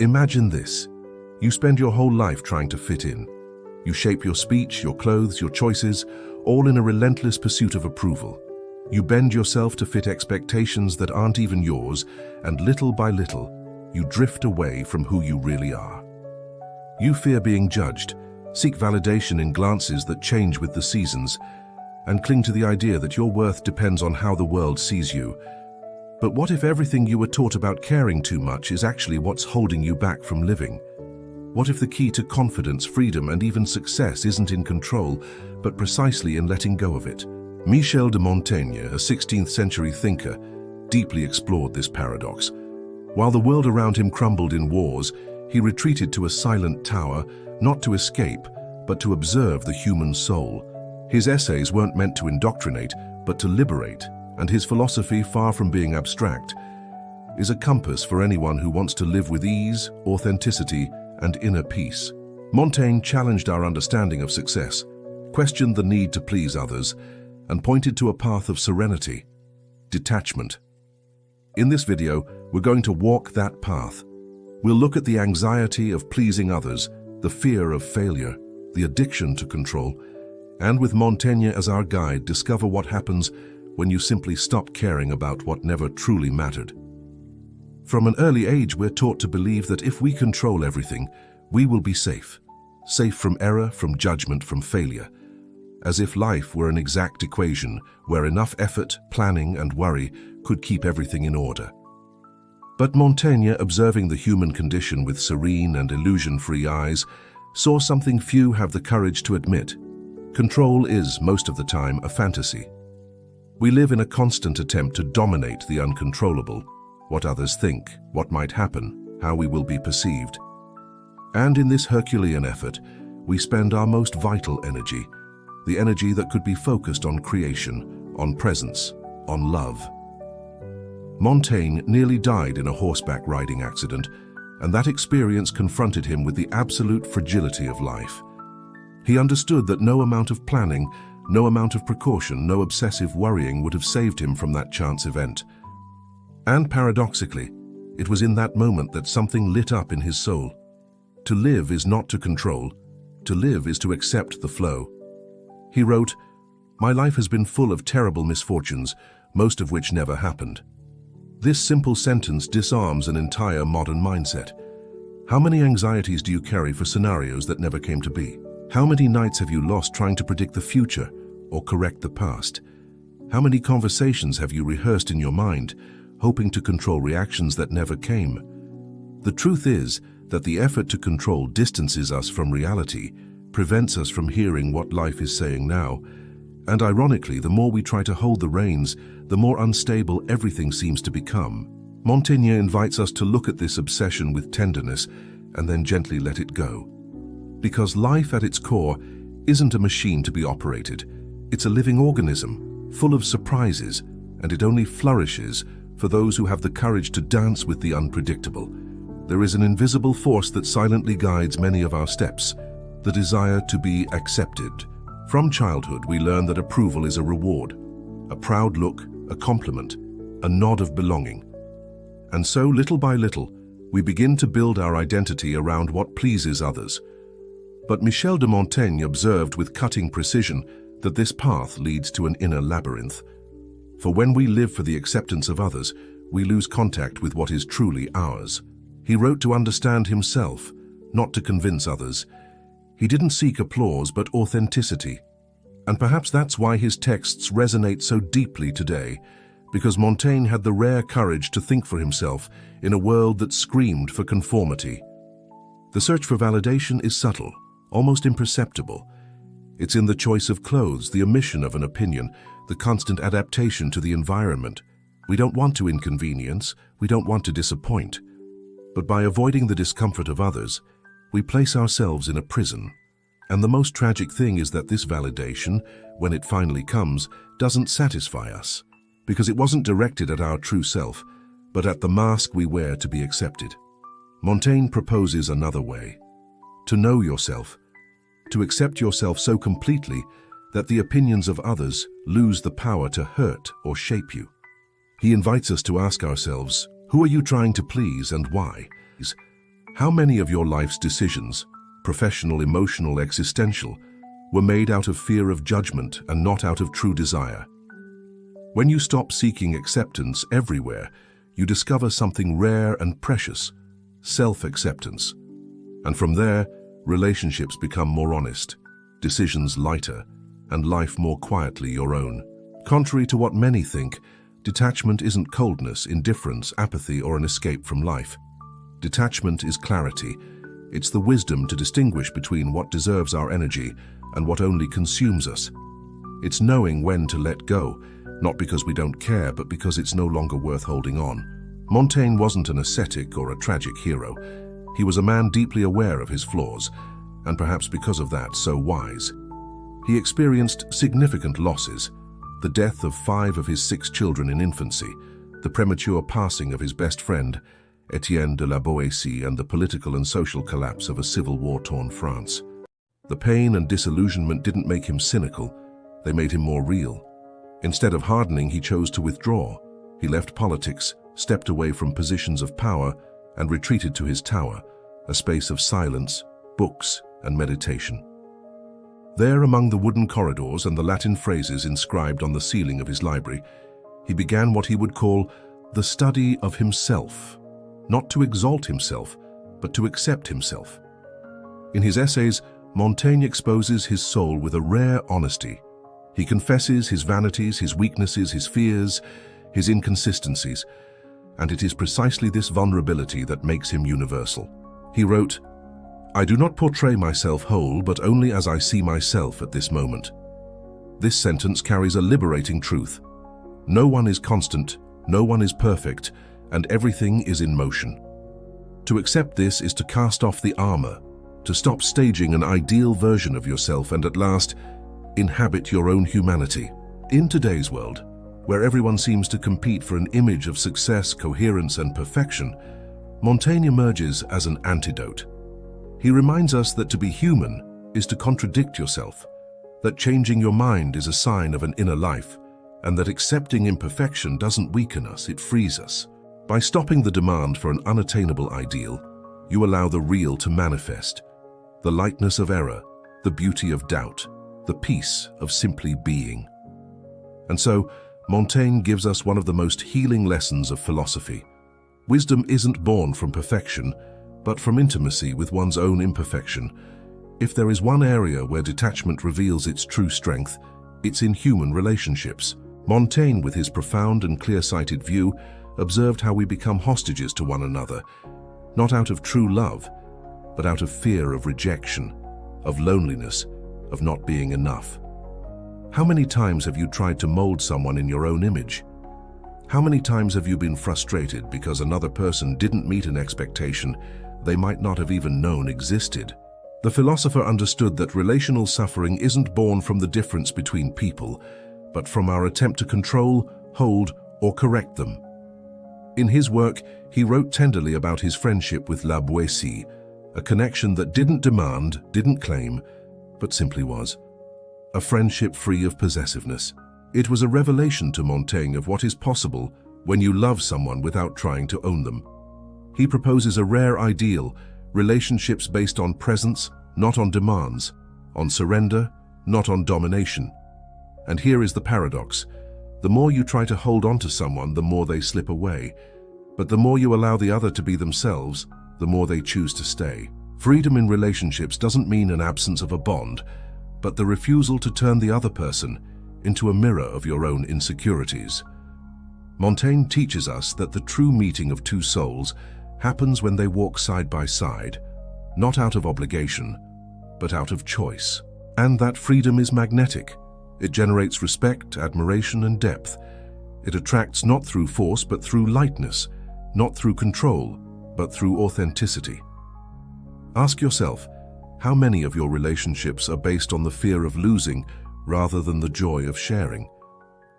Imagine this. You spend your whole life trying to fit in. You shape your speech, your clothes, your choices, all in a relentless pursuit of approval. You bend yourself to fit expectations that aren't even yours, and little by little, you drift away from who you really are. You fear being judged, seek validation in glances that change with the seasons, and cling to the idea that your worth depends on how the world sees you. But what if everything you were taught about caring too much is actually what's holding you back from living? What if the key to confidence, freedom, and even success isn't in control, but precisely in letting go of it? Michel de Montaigne, a 16th century thinker, deeply explored this paradox. While the world around him crumbled in wars, he retreated to a silent tower, not to escape, but to observe the human soul. His essays weren't meant to indoctrinate, but to liberate, and his philosophy, far from being abstract, is a compass for anyone who wants to live with ease, authenticity, and inner peace. Montaigne challenged our understanding of success, questioned the need to please others, and pointed to a path of serenity, detachment. In this video, we're going to walk that path. We'll look at the anxiety of pleasing others, the fear of failure, the addiction to control, and with Montaigne as our guide, discover what happens when you simply stop caring about what never truly mattered. From an early age, we're taught to believe that if we control everything, we will be safe. Safe from error, from judgment, from failure. As if life were an exact equation where enough effort, planning, and worry could keep everything in order. But Montaigne, observing the human condition with serene and illusion-free eyes, saw something few have the courage to admit. Control is, most of the time, a fantasy. We live in a constant attempt to dominate the uncontrollable, what others think, what might happen, how we will be perceived. And in this Herculean effort, we spend our most vital energy, the energy that could be focused on creation, on presence, on love. Montaigne nearly died in a horseback riding accident, and that experience confronted him with the absolute fragility of life. He understood that no amount of planning, no amount of precaution, no obsessive worrying would have saved him from that chance event. And paradoxically, it was in that moment that something lit up in his soul. To live is not to control. To live is to accept the flow. He wrote, "My life has been full of terrible misfortunes, most of which never happened." This simple sentence disarms an entire modern mindset. How many anxieties do you carry for scenarios that never came to be? How many nights have you lost trying to predict the future or correct the past? How many conversations have you rehearsed in your mind, hoping to control reactions that never came? The truth is that the effort to control distances us from reality, prevents us from hearing what life is saying now, and ironically, the more we try to hold the reins, the more unstable everything seems to become. Montaigne invites us to look at this obsession with tenderness and then gently let it go. Because life at its core isn't a machine to be operated. It's a living organism, full of surprises, and it only flourishes for those who have the courage to dance with the unpredictable. There is an invisible force that silently guides many of our steps, the desire to be accepted. From childhood, we learn that approval is a reward, a proud look, a compliment, a nod of belonging. And so, little by little, we begin to build our identity around what pleases others. But Michel de Montaigne observed with cutting precision that this path leads to an inner labyrinth. For when we live for the acceptance of others, we lose contact with what is truly ours. He wrote to understand himself, not to convince others. He didn't seek applause, but authenticity. And perhaps that's why his texts resonate so deeply today, because Montaigne had the rare courage to think for himself in a world that screamed for conformity. The search for validation is subtle, almost imperceptible. It's in the choice of clothes, the omission of an opinion, the constant adaptation to the environment. We don't want to inconvenience, we don't want to disappoint. But by avoiding the discomfort of others, we place ourselves in a prison. And the most tragic thing is that this validation, when it finally comes, doesn't satisfy us, because it wasn't directed at our true self, but at the mask we wear to be accepted. Montaigne proposes another way: to know yourself, to accept yourself so completely that the opinions of others lose the power to hurt or shape you. He invites us to ask ourselves, who are you trying to please and why? How many of your life's decisions, professional, emotional, existential, were made out of fear of judgment and not out of true desire? When you stop seeking acceptance everywhere, you discover something rare and precious, self-acceptance. And from there, relationships become more honest, decisions lighter, and life more quietly your own. Contrary to what many think, detachment isn't coldness, indifference, apathy, or an escape from life. Detachment is clarity. It's the wisdom to distinguish between what deserves our energy and what only consumes us. It's knowing when to let go, not because we don't care, but because it's no longer worth holding on. Montaigne wasn't an ascetic or a tragic hero. He was a man deeply aware of his flaws, and perhaps because of that, so wise. He experienced significant losses: the death of 5 of his 6 children in infancy, the premature passing of his best friend, Etienne de la Boétie, and the political and social collapse of a civil war-torn France. The pain and disillusionment didn't make him cynical, they made him more real. Instead of hardening, he chose to withdraw. He left politics, stepped away from positions of power, and retreated to his tower, a space of silence, books, and meditation. There, among the wooden corridors and the Latin phrases inscribed on the ceiling of his library, he began what he would call the study of himself, not to exalt himself, but to accept himself. In his essays, Montaigne exposes his soul with a rare honesty. He confesses his vanities, his weaknesses, his fears, his inconsistencies, and it is precisely this vulnerability that makes him universal. He wrote, "I do not portray myself whole, but only as I see myself at this moment." This sentence carries a liberating truth. No one is constant, no one is perfect, and everything is in motion. To accept this is to cast off the armor, to stop staging an ideal version of yourself and at last inhabit your own humanity. In today's world, where everyone seems to compete for an image of success, coherence, and perfection, Montaigne emerges as an antidote. He reminds us that to be human is to contradict yourself, that changing your mind is a sign of an inner life, and that accepting imperfection doesn't weaken us, it frees us. By stopping the demand for an unattainable ideal, you allow the real to manifest, the lightness of error, the beauty of doubt, the peace of simply being. And so, Montaigne gives us one of the most healing lessons of philosophy. Wisdom isn't born from perfection, but from intimacy with one's own imperfection. If there is one area where detachment reveals its true strength, it's in human relationships. Montaigne, with his profound and clear-sighted view, observed how we become hostages to one another, not out of true love, but out of fear of rejection, of loneliness, of not being enough. How many times have you tried to mold someone in your own image? How many times have you been frustrated because another person didn't meet an expectation they might not have even known existed? The philosopher understood that relational suffering isn't born from the difference between people, but from our attempt to control, hold, or correct them. In his work, he wrote tenderly about his friendship with La Boétie, a connection that didn't demand, didn't claim, but simply was. A friendship free of possessiveness. It was a revelation to Montaigne of what is possible when you love someone without trying to own them. He proposes a rare ideal, relationships based on presence, not on demands, on surrender, not on domination. And here is the paradox. The more you try to hold on to someone, the more they slip away. But the more you allow the other to be themselves, the more they choose to stay. Freedom in relationships doesn't mean an absence of a bond, but the refusal to turn the other person into a mirror of your own insecurities. Montaigne teaches us that the true meeting of two souls happens when they walk side by side, not out of obligation, but out of choice. And that freedom is magnetic. It generates respect, admiration, and depth. It attracts not through force, but through lightness, not through control, but through authenticity. Ask yourself, how many of your relationships are based on the fear of losing rather than the joy of sharing?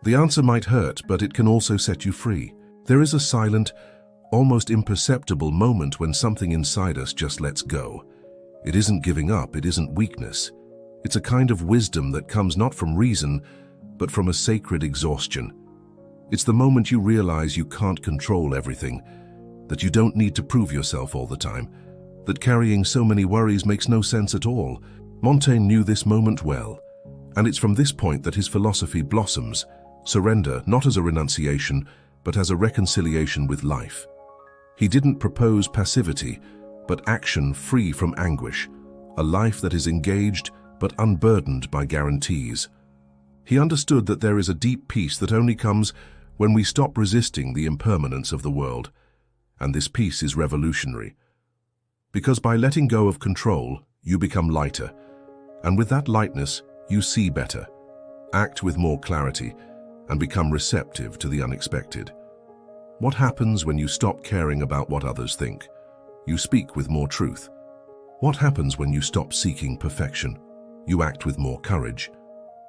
The answer might hurt, but it can also set you free. There is a silent, almost imperceptible moment when something inside us just lets go. It isn't giving up, it isn't weakness. It's a kind of wisdom that comes not from reason, but from a sacred exhaustion. It's the moment you realize you can't control everything, that you don't need to prove yourself all the time, that carrying so many worries makes no sense at all. Montaigne knew this moment well, and it's from this point that his philosophy blossoms, surrender not as a renunciation, but as a reconciliation with life. He didn't propose passivity, but action free from anguish, a life that is engaged but unburdened by guarantees. He understood that there is a deep peace that only comes when we stop resisting the impermanence of the world, and this peace is revolutionary. Because by letting go of control, you become lighter, and with that lightness, you see better, act with more clarity, and become receptive to the unexpected. What happens when you stop caring about what others think? You speak with more truth. What happens when you stop seeking perfection? You act with more courage.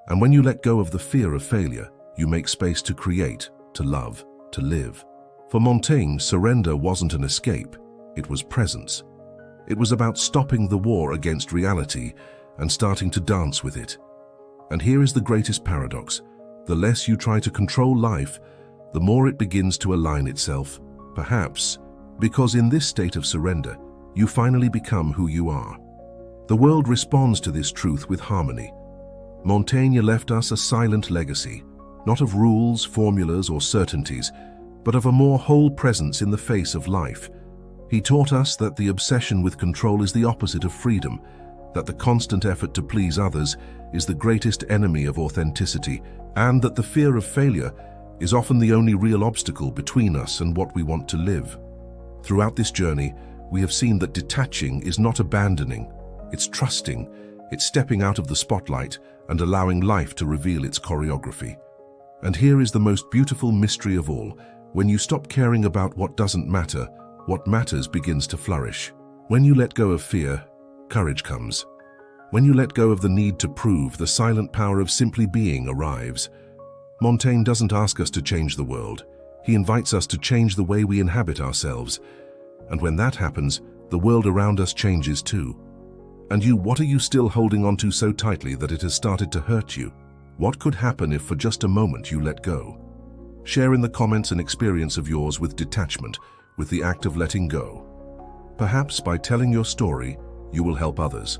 And when you let go of the fear of failure, you make space to create, to love, to live. For Montaigne, surrender wasn't an escape, it was presence. It was about stopping the war against reality and starting to dance with it. And here is the greatest paradox. The less you try to control life, the more it begins to align itself, perhaps because in this state of surrender, you finally become who you are. The world responds to this truth with harmony. Montaigne left us a silent legacy, not of rules, formulas, or certainties, but of a more whole presence in the face of life. He taught us that the obsession with control is the opposite of freedom, that the constant effort to please others is the greatest enemy of authenticity, and that the fear of failure is often the only real obstacle between us and what we want to live. Throughout this journey, we have seen that detaching is not abandoning, it's trusting, it's stepping out of the spotlight and allowing life to reveal its choreography. And here is the most beautiful mystery of all. When you stop caring about what doesn't matter, what matters begins to flourish. When you let go of fear, courage comes. When you let go of the need to prove, the silent power of simply being arrives. Montaigne doesn't ask us to change the world. He invites us to change the way we inhabit ourselves. And when that happens, the world around us changes too. And you, what are you still holding on to so tightly that it has started to hurt you? What could happen if for just a moment you let go? Share in the comments an experience of yours with detachment, with the act of letting go. Perhaps by telling your story, you will help others.